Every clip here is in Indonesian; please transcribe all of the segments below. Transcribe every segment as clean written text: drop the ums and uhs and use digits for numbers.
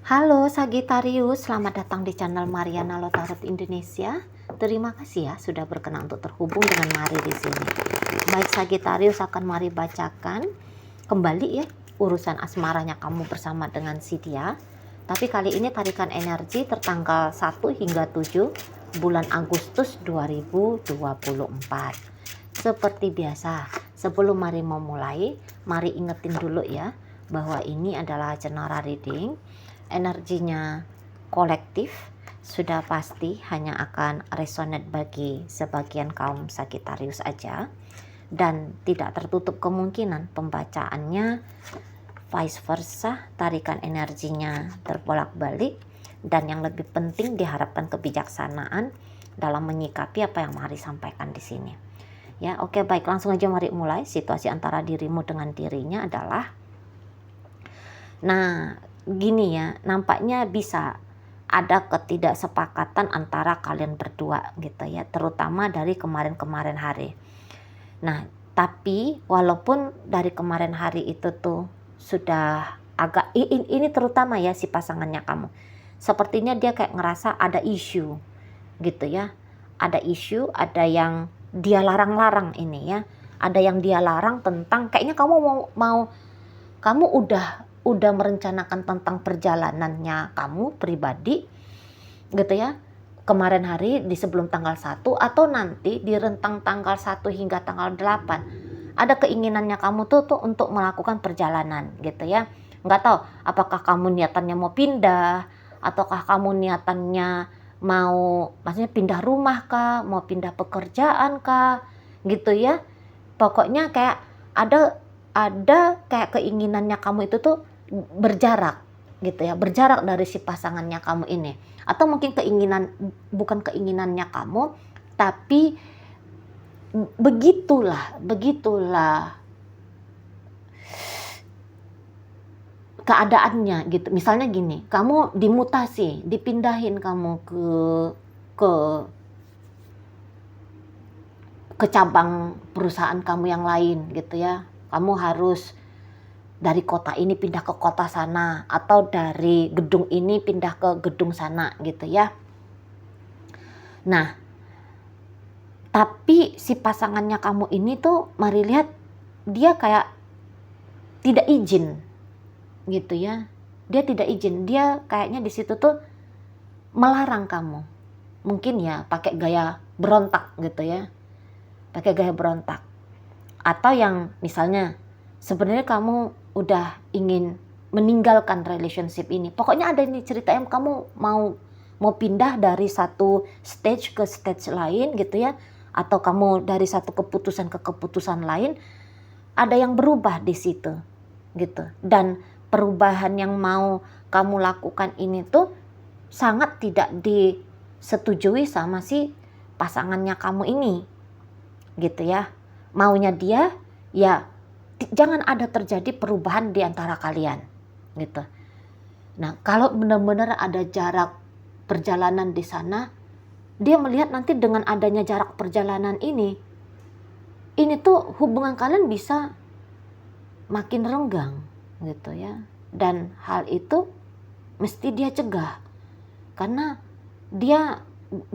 Halo Sagittarius, selamat datang di channel Mariana Lotarot Indonesia. Terima kasih ya sudah berkenan untuk terhubung dengan Mari di sini. Baik Sagittarius, akan Mari bacakan kembali ya urusan asmaranya kamu bersama dengan si dia. Tapi kali ini tarikan energi tertanggal 1 hingga 7 bulan Agustus 2024. Seperti biasa, sebelum Mari memulai, Mari ingetin dulu ya bahwa ini adalah general reading. Energinya kolektif, sudah pasti hanya akan resonate bagi sebagian kaum Sagittarius aja, dan tidak tertutup kemungkinan pembacaannya vice versa, tarikan energinya terbolak-balik, dan yang lebih penting diharapkan kebijaksanaan dalam menyikapi apa yang Mari sampaikan di sini. Ya, oke, baik, langsung aja Mari mulai. Situasi antara dirimu dengan dirinya adalah, nah gini ya, nampaknya bisa ada ketidaksepakatan antara kalian berdua gitu ya, terutama dari kemarin-kemarin hari. Nah, tapi walaupun dari kemarin hari itu tuh sudah agak ini terutama ya si pasangannya kamu, sepertinya dia kayak ngerasa ada isu gitu ya, ada isu, ada yang dia larang-larang ini ya, ada yang dia larang tentang kayaknya kamu mau kamu udah merencanakan tentang perjalanannya kamu pribadi gitu ya, kemarin hari di sebelum tanggal 1 atau nanti di rentang tanggal 1 hingga tanggal 8 ada keinginannya kamu tuh untuk melakukan perjalanan gitu ya. Nggak tahu apakah kamu niatannya mau pindah, ataukah kamu niatannya mau maksudnya pindah rumah kah, mau pindah pekerjaan kah gitu ya. Pokoknya kayak ada kayak keinginannya kamu itu tuh berjarak gitu ya, berjarak dari si pasangannya kamu ini. Atau mungkin bukan keinginannya kamu, tapi begitulah keadaannya gitu. Misalnya gini, kamu dimutasi, dipindahin kamu ke cabang perusahaan kamu yang lain gitu ya. Kamu harus dari kota ini pindah ke kota sana, atau dari gedung ini pindah ke gedung sana gitu ya. Nah, tapi si pasangannya kamu ini tuh Mari lihat dia kayak tidak izin gitu ya. Dia tidak izin, dia kayaknya di situ tuh melarang kamu. Mungkin ya pakai gaya berontak gitu ya. Pakai gaya berontak. Atau yang misalnya sebenarnya kamu udah ingin meninggalkan relationship ini. Pokoknya ada ini cerita yang kamu mau pindah dari satu stage ke stage lain gitu ya. Atau kamu dari satu keputusan ke keputusan lain. Ada yang berubah di situ gitu. Dan perubahan yang mau kamu lakukan ini tuh sangat tidak disetujui sama si pasangannya kamu ini gitu ya. Maunya dia ya jangan ada terjadi perubahan di antara kalian gitu. Nah, kalau benar-benar ada jarak perjalanan di sana, dia melihat nanti dengan adanya jarak perjalanan ini tuh hubungan kalian bisa makin renggang gitu ya. Dan hal itu mesti dia cegah, karena dia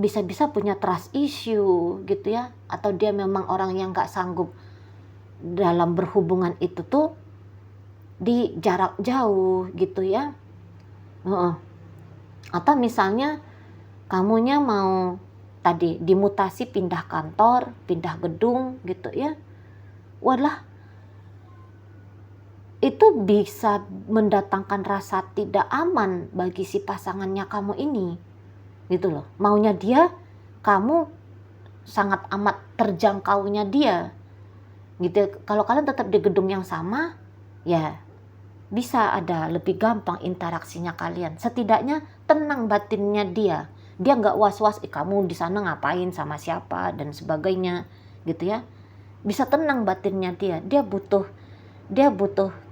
bisa-bisa punya trust issue gitu ya, atau dia memang orang yang gak sanggup dalam berhubungan itu tuh di jarak jauh gitu ya. Atau misalnya kamunya mau tadi dimutasi, pindah kantor, pindah gedung gitu ya. Walah, itu bisa mendatangkan rasa tidak aman bagi si pasangannya kamu ini gitu loh. Maunya dia, kamu sangat amat terjangkaunya dia gitu. Kalau kalian tetap di gedung yang sama, ya bisa ada lebih gampang interaksinya kalian. Setidaknya tenang batinnya dia. Dia nggak was-was, kamu di sana ngapain sama siapa dan sebagainya gitu ya. Bisa tenang batinnya dia. Dia butuh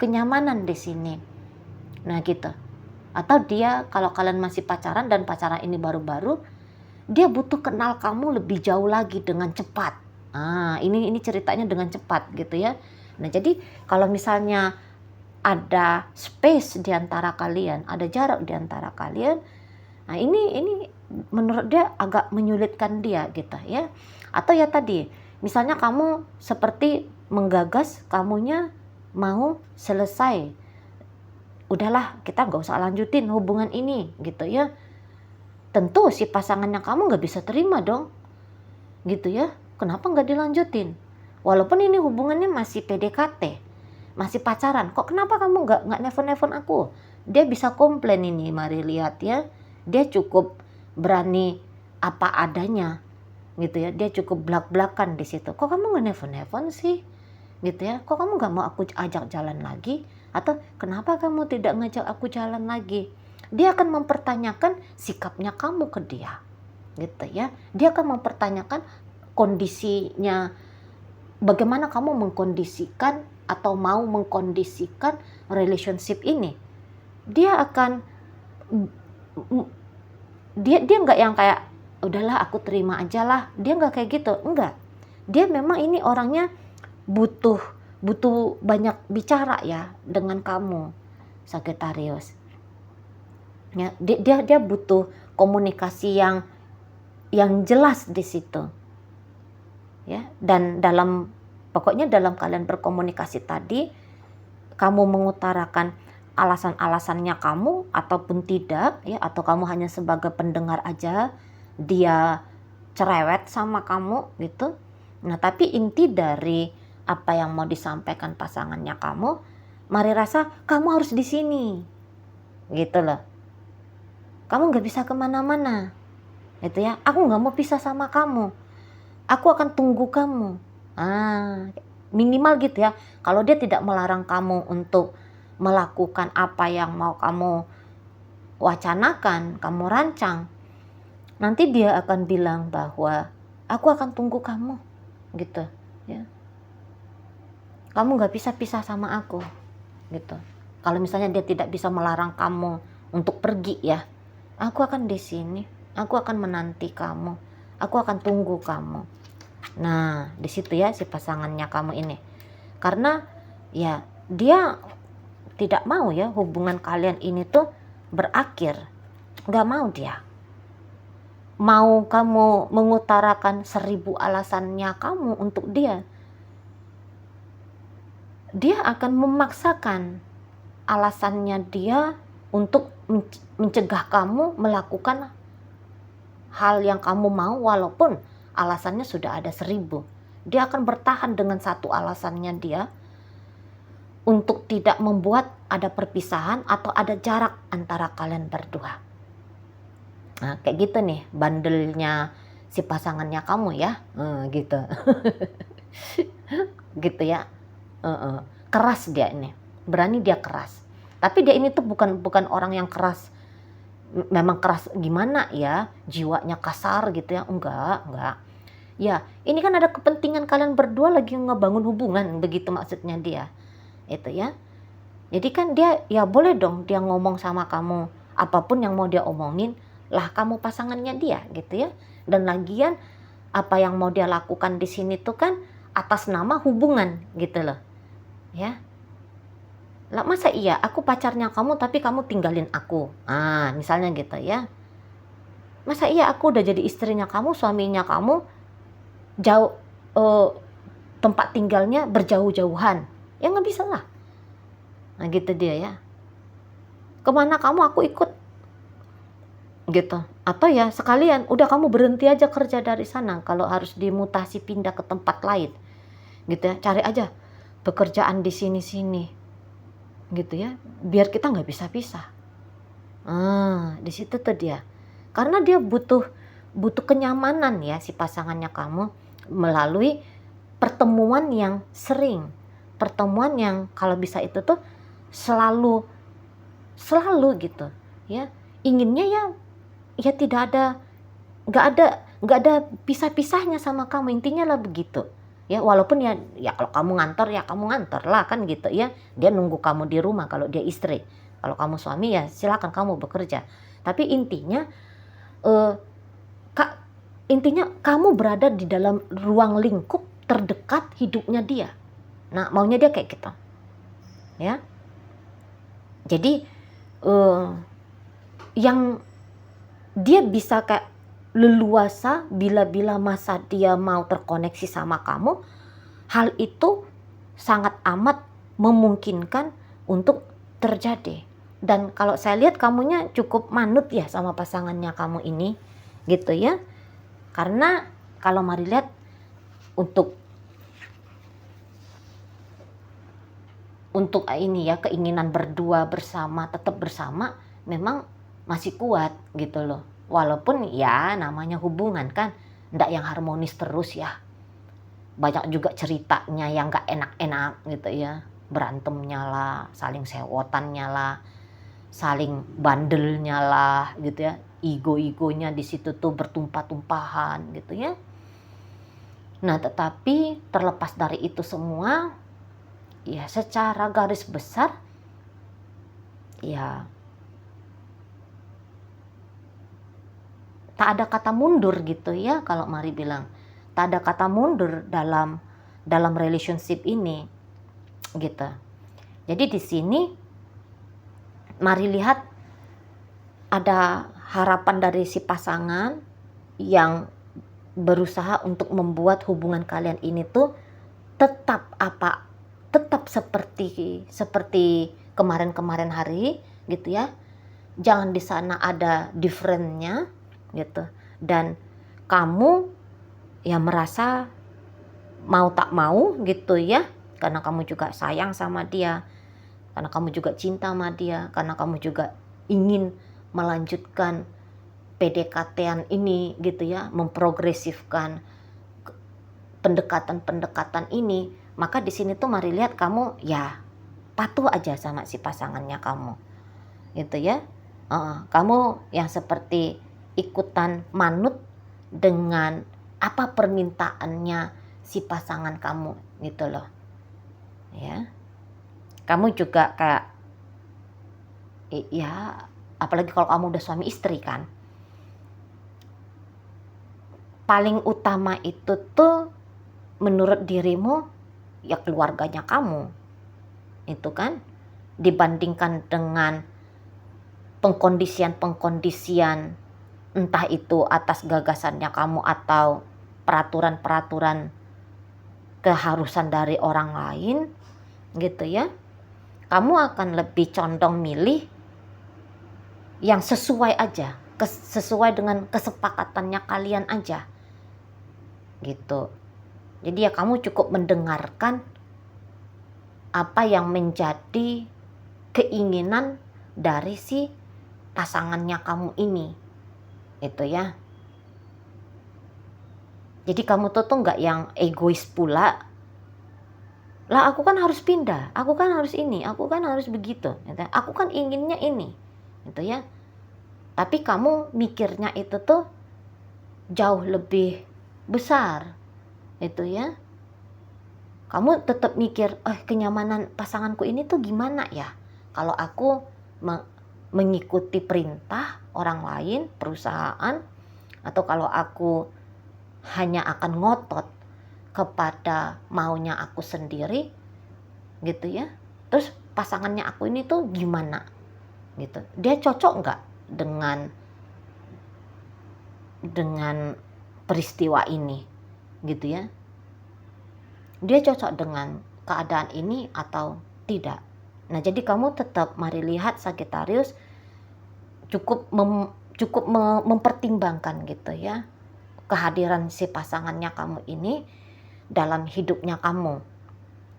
kenyamanan di sini. Nah gitu. Atau dia, kalau kalian masih pacaran dan pacaran ini baru-baru, dia butuh kenal kamu lebih jauh lagi dengan cepat. Ini ceritanya dengan cepat gitu ya. Nah, jadi kalau misalnya ada space di antara kalian, ada jarak di antara kalian. Nah, ini menurut dia agak menyulitkan dia gitu ya. Atau ya tadi, misalnya kamu seperti menggagas, kamunya mau selesai. Udahlah, kita nggak usah lanjutin hubungan ini gitu ya. Tentu si pasangannya kamu nggak bisa terima dong. Gitu ya. Kenapa nggak dilanjutin? Walaupun ini hubungannya masih PDKT, masih pacaran. Kok kenapa kamu nggak nelfon-nelfon aku? Dia bisa komplain ini, mari lihat ya. Dia cukup berani apa adanya gitu ya. Dia cukup blak-blakan di situ. Kok kamu nggak nelfon-nelfon sih? Gitu ya. Kok kamu nggak mau aku ajak jalan lagi? Atau kenapa kamu tidak ngajak aku jalan lagi? Dia akan mempertanyakan sikapnya kamu ke dia. Gitu ya. Dia akan mempertanyakan kondisinya, bagaimana kamu mengkondisikan atau mau mengkondisikan relationship ini. Dia akan dia nggak yang kayak udahlah aku terima aja lah. Dia nggak kayak gitu, enggak. Dia memang ini orangnya butuh banyak bicara ya dengan kamu, Sagittarius. Ya, dia butuh komunikasi yang jelas di situ. Ya, dan pokoknya dalam kalian berkomunikasi tadi, kamu mengutarakan alasan-alasannya kamu ataupun tidak ya, atau kamu hanya sebagai pendengar aja, dia cerewet sama kamu gitu. Nah, tapi inti dari apa yang mau disampaikan pasangannya kamu, mari rasa kamu harus di sini gitu loh. Kamu nggak bisa kemana-mana gitu ya. Aku nggak mau pisah sama kamu, aku akan tunggu kamu. Minimal gitu ya. Kalau dia tidak melarang kamu untuk melakukan apa yang mau kamu wacanakan, kamu rancang, nanti dia akan bilang bahwa aku akan tunggu kamu gitu ya. Kamu nggak bisa pisah sama aku gitu. Kalau misalnya dia tidak bisa melarang kamu untuk pergi ya, aku akan di sini, aku akan menanti kamu, aku akan tunggu kamu. Nah, di situ ya si pasangannya kamu ini. Karena ya dia tidak mau ya hubungan kalian ini tuh berakhir. Nggak mau dia. Mau kamu mengutarakan 1000 alasannya kamu untuk dia, dia akan memaksakan alasannya dia untuk mencegah kamu melakukan hal yang kamu mau, walaupun alasannya sudah ada 1000. Dia akan bertahan dengan satu alasannya dia untuk tidak membuat ada perpisahan atau ada jarak antara kalian berdua. Nah, kayak gitu nih bandelnya si pasangannya kamu ya, gitu. Gitu ya. Keras dia ini, berani dia keras. Tapi dia ini tuh bukan orang yang keras, memang keras gimana ya, jiwanya kasar gitu ya, enggak. Ya, ini kan ada kepentingan kalian berdua lagi ngebangun hubungan, begitu maksudnya dia. Itu ya. Jadi kan dia ya boleh dong dia ngomong sama kamu apapun yang mau dia omongin, lah kamu pasangannya dia gitu ya. Dan lagian apa yang mau dia lakukan di sini tuh kan atas nama hubungan gitu loh. Ya. Lah masa iya aku pacarnya kamu tapi kamu tinggalin aku. Misalnya gitu ya. Masa iya aku udah jadi istrinya kamu, suaminya kamu, jauh tempat tinggalnya berjauh-jauhan. Ya nggak bisa lah. Nah gitu dia ya. Kemana kamu aku ikut. Gitu. Atau ya sekalian udah kamu berhenti aja kerja dari sana kalau harus dimutasi pindah ke tempat lain. Gitu ya. Cari aja pekerjaan di sini-sini. Gitu ya. Biar kita nggak bisa pisah. Di situ tuh dia. Karena dia butuh kenyamanan ya si pasangannya kamu melalui pertemuan yang sering. Pertemuan yang kalau bisa itu tuh selalu gitu ya. Inginnya ya tidak ada, nggak ada pisah-pisahnya sama kamu, intinya lah begitu ya. Walaupun ya kalau kamu ngantor lah kan gitu ya, dia nunggu kamu di rumah kalau dia istri. Kalau kamu suami ya silakan kamu bekerja, tapi intinya intinya kamu berada di dalam ruang lingkup terdekat hidupnya dia. Nah maunya dia kayak gitu ya. Jadi yang dia bisa kayak leluasa bila masa dia mau terkoneksi sama kamu, hal itu sangat amat memungkinkan untuk terjadi. Dan kalau saya lihat kamunya cukup manut ya sama pasangannya kamu ini, gitu ya. Karena kalau mari lihat untuk ini ya, keinginan berdua bersama, tetap bersama, memang masih kuat gitu loh. Walaupun ya namanya hubungan kan, ndak yang harmonis terus ya. Banyak juga ceritanya yang gak enak-enak gitu ya. Berantemnya lah, saling sewotannya lah, saling bandelnya lah gitu ya. Ego-egonya di situ tuh bertumpah-tumpahan gitu ya. Nah, tetapi terlepas dari itu semua, ya secara garis besar ya tak ada kata mundur gitu ya, kalau Mari bilang tak ada kata mundur dalam relationship ini gitu. Jadi di sini Mari lihat ada harapan dari si pasangan yang berusaha untuk membuat hubungan kalian ini tuh tetap seperti kemarin-kemarin hari gitu ya. Jangan di sana ada differentnya gitu. Dan kamu ya merasa mau tak mau gitu ya, karena kamu juga sayang sama dia, karena kamu juga cinta sama dia, karena kamu juga ingin melanjutkan PDKT-an ini gitu ya, memprogresifkan pendekatan-pendekatan ini. Maka di sini tuh Mari lihat kamu ya patuh aja sama si pasangannya kamu gitu ya. Kamu yang seperti ikutan manut dengan apa permintaannya si pasangan kamu gitu loh ya. Kamu juga kayak ya, apalagi kalau kamu udah suami istri kan, paling utama itu tuh menurut dirimu ya keluarganya kamu itu kan, dibandingkan dengan pengkondisian entah itu atas gagasannya kamu atau peraturan-peraturan keharusan dari orang lain gitu ya. Kamu akan lebih condong milih yang sesuai aja, sesuai dengan kesepakatannya kalian aja gitu. Jadi ya kamu cukup mendengarkan apa yang menjadi keinginan dari si pasangannya kamu ini itu ya. Jadi kamu tuh nggak yang egois pula, lah aku kan harus pindah, aku kan harus ini, aku kan harus begitu gitu. Aku kan inginnya ini gitu ya. Tapi kamu mikirnya itu tuh jauh lebih besar itu ya. Kamu tetap mikir, kenyamanan pasanganku ini tuh gimana ya kalau aku mengikuti perintah orang lain, perusahaan, atau kalau aku hanya akan ngotot kepada maunya aku sendiri gitu ya. Terus pasangannya aku ini tuh gimana gitu, dia cocok nggak dengan peristiwa ini gitu ya. Dia cocok dengan keadaan ini atau tidak. Nah, jadi kamu tetap Mari lihat Sagittarius cukup mempertimbangkan gitu ya kehadiran si pasangannya kamu ini dalam hidupnya kamu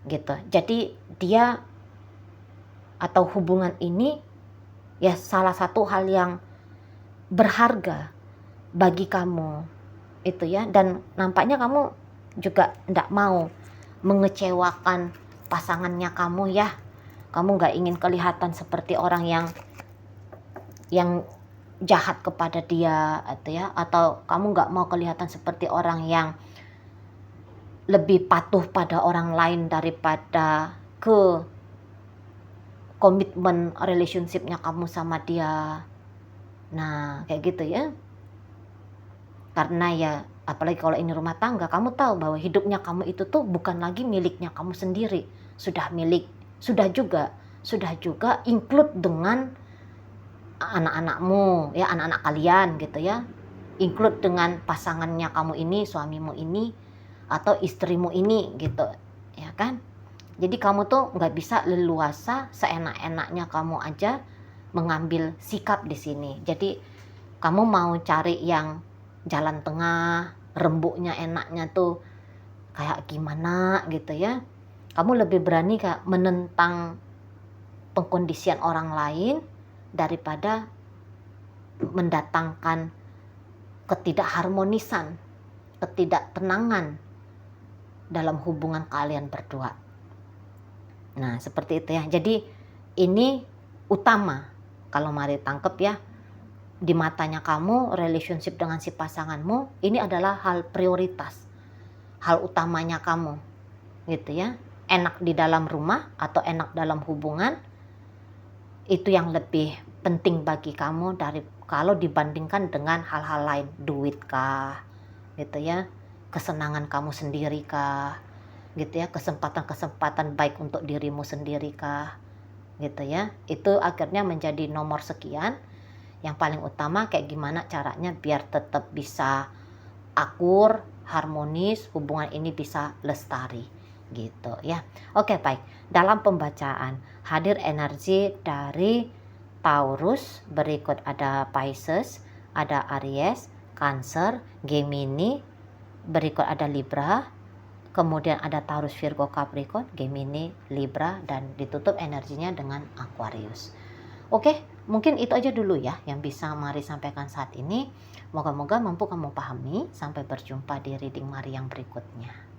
gitu. Jadi dia atau hubungan ini ya salah satu hal yang berharga bagi kamu itu ya. Dan nampaknya kamu juga tidak mau mengecewakan pasangannya kamu ya. Kamu nggak ingin kelihatan seperti orang yang jahat kepada dia atau ya, atau kamu nggak mau kelihatan seperti orang yang lebih patuh pada orang lain daripada ke komitmen relationship-nya kamu sama dia. Nah, kayak gitu ya. Karena ya apalagi kalau ini rumah tangga, kamu tahu bahwa hidupnya kamu itu tuh bukan lagi miliknya kamu sendiri, sudah juga sudah juga include dengan anak-anakmu ya, anak-anak kalian gitu ya, include dengan pasangannya kamu ini, suamimu ini, atau istrimu ini gitu ya kan. Jadi kamu tuh nggak bisa leluasa seenak-enaknya kamu aja mengambil sikap di sini. Jadi kamu mau cari yang jalan tengah, rembuknya enaknya tuh kayak gimana gitu ya. Kamu lebih berani kayak menentang pengkondisian orang lain daripada mendatangkan ketidakharmonisan, ketidaktenangan dalam hubungan kalian berdua. Nah, seperti itu ya. Jadi ini utama kalau mari tangkep ya. Di matanya kamu, relationship dengan si pasanganmu ini adalah hal prioritas. Hal utamanya kamu. Gitu ya. Enak di dalam rumah atau enak dalam hubungan itu yang lebih penting bagi kamu dari kalau dibandingkan dengan hal-hal lain, duit kah, gitu ya, kesenangan kamu sendiri kah, gitu ya, kesempatan-kesempatan baik untuk dirimu sendiri kah, gitu ya, itu akhirnya menjadi nomor sekian. Yang paling utama kayak gimana caranya biar tetap bisa akur, harmonis, hubungan ini bisa lestari, gitu ya. Oke, baik. Dalam pembacaan hadir energi dari Taurus, berikut ada Pisces, ada Aries, Cancer, Gemini, berikut ada Libra, kemudian ada Taurus, Virgo, Capricorn, Gemini, Libra, dan ditutup energinya dengan Aquarius. Oke, mungkin itu aja dulu ya yang bisa Mari sampaikan saat ini. Moga-moga mampu kamu pahami. Sampai berjumpa di reading Mari yang berikutnya.